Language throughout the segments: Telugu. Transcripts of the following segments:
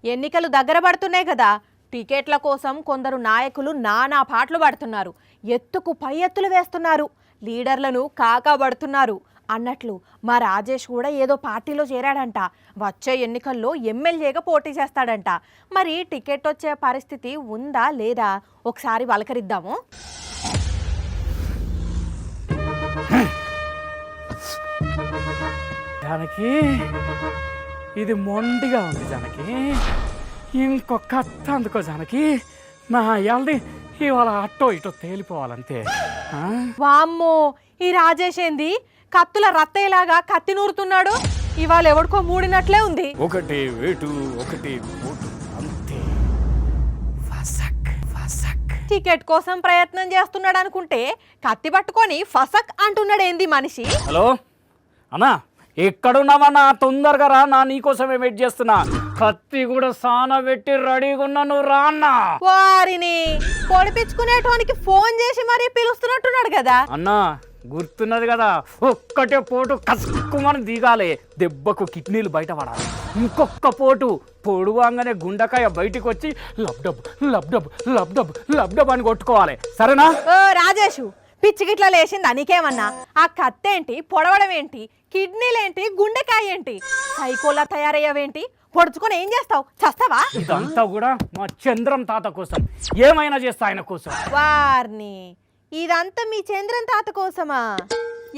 ఎన్నికలు దగ్గర పడుతున్నాయి కదా, టికెట్ల కోసం కొందరు నాయకులు నానా పాటలు పడుతున్నారు. ఎత్తుకు పై ఎత్తులు వేస్తున్నారు, లీడర్లను కాకాబడుతున్నారు. అన్నట్లు మా రాజేష్ కూడా ఏదో పార్టీలో చేరాడంట. వచ్చే ఎన్నికల్లో ఎమ్మెల్యేగా పోటీ చేస్తాడంట. మరి టికెట్ వచ్చే పరిస్థితి ఉందా లేదా ఒకసారి వలకరిద్దాము. జానకి, ఇది మొండిగా ఉంది జానకి. ఇంకొక అత్త అందుకో జానకి. నా అయ్యాల్ది ఇవాళ అట్టో ఇటో తేలిపోవాలంతే. వామ్మో, ఈ రాజేష్ ఏంది కత్తుల రత్తయ్యలాగా కత్తి నూరుతున్నాడు? ఇవాళ ఎవడికో మూడినట్లే ఉంది. ఒకటి వేటు ఒకటి పోటు అంతే. టికెట్ కోసం ప్రయత్నం చేస్తున్నాడు అనుకుంటే కత్తి పట్టుకొని ఫసక్ అంటున్నాడు ఏంది మనిషి? హలో అన్నా, ఎక్కడున్నావన్నా? తొందరగా రా, నా నీకోసమే వెయిట్ చేస్తున్నా. కత్తి కూడా సాన పెట్టి రెడీగా ఉన్నా, నువ్వు రా అన్నా. వారిని పొడిపించుకునేటానికి ఫోన్ చేసి మరీ పిలుస్తున్నట్టున్నాడు కదా. అన్నా గుర్తున్నది కదా, ఒక్కటే పోటు కసుక్కుమని దిగాలి, దెబ్బకు కిడ్నీలు బయట పడాలి. ఇంకొక పోటు పొడువాగానే గుండకాయ బయటికి వచ్చి లబ్డబ్ లబ్డబ్ లబ్డబ్ లబ్డబ్ అని కొట్టుకోవాలి. సరేనా? ఓ రాజేషు, పిచ్చిగిట్లా లేచిందా నీకేమన్నా? ఆ కత్తేంటి, పొడవడం ఏంటి, కిడ్నీలేంటి, గుండెకాయ ఏంటి, సైకోలా తయారయ్యావేంటి? పొడుచుకొని ఏం చేస్తావు? చస్తావా? ఇదంతా కూడా మా చంద్రం తాత కోసం, ఏమైనా చేస్తా ఆయన కోసం. వారిని, ఇదంతా మీ చంద్రన్ తాత కోసమా?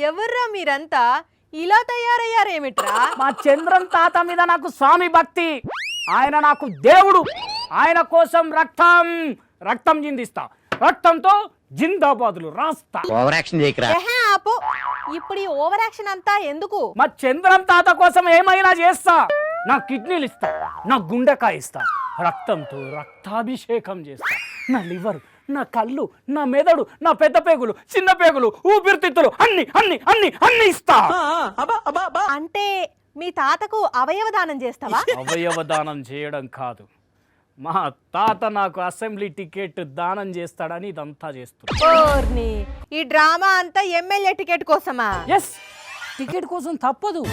ఎవర్రా మీరంతా ఇలా తయారయ్యారేమిట్రా? మా చంద్రం తాత మీద నాకు స్వామి భక్తి, ఆయన నాకు దేవుడు. ఆయన కోసం రక్తం రక్తం చిందిస్తా, రక్తంతో జిందాబాదులు రాస్తా. ఆపు, ఇప్పుడు ఈ ఓవర్ యాక్షన్ అంతా ఎందుకు? మా చంద్రం తాత కోసం ఏమైనా చేస్తా. నా కిడ్నీలు ఇస్తా, నా గుండెకాయ ఇస్తా, రక్తంతో రక్తాభిషేకం చేస్తా. నా లివర్, నా కళ్ళు, నా మెదడు, నా పెద్ద పేగులు, చిన్న పేగులు, ఊపిరితిత్తులు అన్ని అన్ని అన్ని అన్ని ఇస్తా. అంటే మీ తాతకు అవయవ దానం చేస్తావా? అవయవ దానం చేయడం కాదు, మా తాత నాకు అసెంబ్లీ టికెట్ దానం చేస్తాడని ఇదంతా చేస్తున్నా. ఈ డ్రామా అంతా ఎమ్మెల్యే టికెట్ కోసమా? ఎస్, టికెట్ కోసం తప్పదు.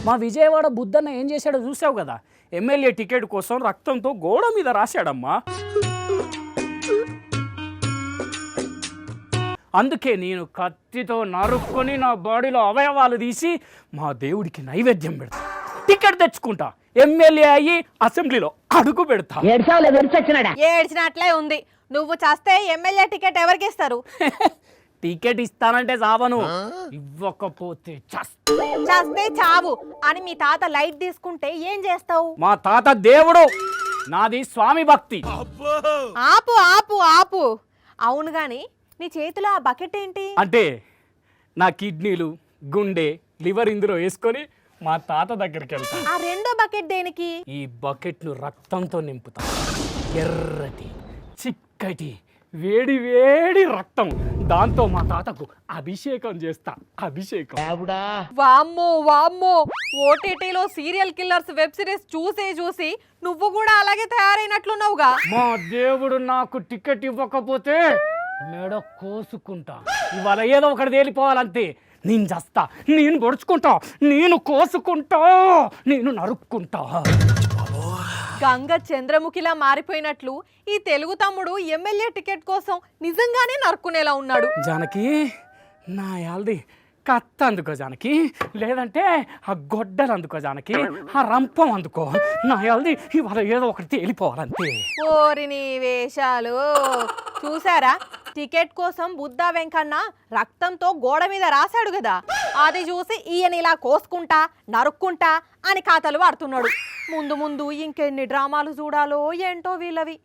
మా విజయవాడ బుద్ధన్న ఏం చేశాడో చూసావు కదా, ఎమ్మెల్యే టికెట్ కోసం రక్తంతో గోడ మీద రాశాడమ్మా. అందుకే నేను కత్తితో నరుక్కొని నా బాడీలో అవయవాలు తీసి మా దేవుడికి నైవేద్యం పెడతా, టికెట్ తెచ్చుకుంటా, ఎమ్మెల్యే అయ్యి అసెంబ్లీలో అడుగు పెడతా. ఏడ్చినట్లే ఉంది. నువ్వు చేస్తే ఎమ్మెల్యే టికెట్ ఎవరికి ఇస్తారు? టికెట్ ఇస్తానంటే చావను, ఇవ్వకపోతే చేస్తే చావు అని మీ తాత లైట్ తీసుకుంటే ఏం చేస్తావు? మా తాత దేవుడు, నాది స్వామి భక్తి. ఆపు ఆపు ఆపు. అవును గాని నీ చేతిలో ఆ బకెట్ ఏంటి? అంటే నా కిడ్నీలు, గుండె, లివర్ ఇందులో వేసుకొని మా తాత దగ్గరికి వెళ్తా. ఆ రెండో బకెట్ దేనికి? ఈ బకెట్ ను రక్తంతో నింపుతా. ఎర్రటి చిక్కటి వేడి వేడి రక్తం, దాంతో మా తాతకు అభిషేకం చేస్తా. అభిషేకం. వామ్మో వామ్మో, ఓటీటీలో సీరియల్ కిల్లర్స్ వెబ్ సిరీస్ చూసి నువ్వు కూడా అలాగే తయారైనట్లున్నావుగా. మా దేవుడు నాకు టికెట్ ఇవ్వకపోతే మెడ కోసుకుంటా. ఇవాళ ఏదో ఒకటి తేలిపోవాలంతే. నేను చస్తా, నేను పొడుచుకుంటా, నేను కోసుకుంటా, నేను నరుక్కుంటా. గంగ చంద్రముఖిలా మారిపోయినట్లు ఈ తెలుగు తమ్ముడు ఎమ్మెల్యే టికెట్ కోసం నిజంగానే నరుక్కునేలా ఉన్నాడు. జానకి, నా యాల్ది కత్త అందుకో జానకి, లేదంటే ఆ గొడ్డలు అందుకో జానకి, ఆ రంపం అందుకో. నా యాల్ది ఇవాళ ఏదో ఒకటి తేలిపోవాలంతే. ఓరిని వేషాలు చూసారా? టికెట్ కోసం బుద్ధా వెంకన్న రక్తంతో గోడ మీద రాశాడు కదా, అది చూసి ఈయన ఇలా కోసుకుంటా నరుక్కుంటా అని ఖాతాలు వాడుతున్నాడు. ముందు ముందు ఇంకెన్ని డ్రామాలు చూడాలో ఏంటో వీళ్ళవి.